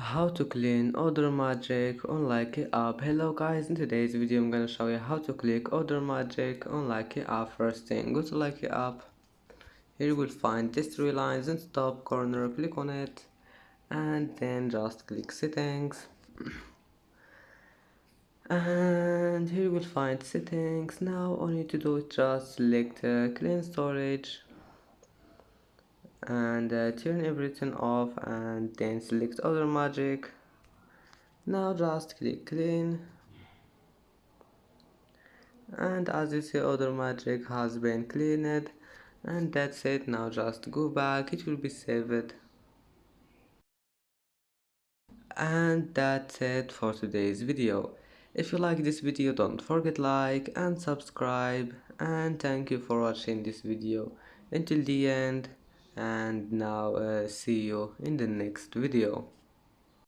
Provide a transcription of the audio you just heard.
How to clean Order Magic on Likee app. Hello guys, in today's video I'm gonna show you how to click Order Magic on Likee app. First thing, go to Likee app. Here you will find these three lines in the top corner. Click on it and then just click settings. And here you will find settings. Now all you need to do is just select clean storage and turn everything off and then select Order Magic. Now just click clean, and as you see Order Magic has been cleaned, and that's it. Now just go back, it will be saved. And that's it for today's video. If you like this video, don't forget like and subscribe, and thank you for watching this video until the end. And now see you in the next video.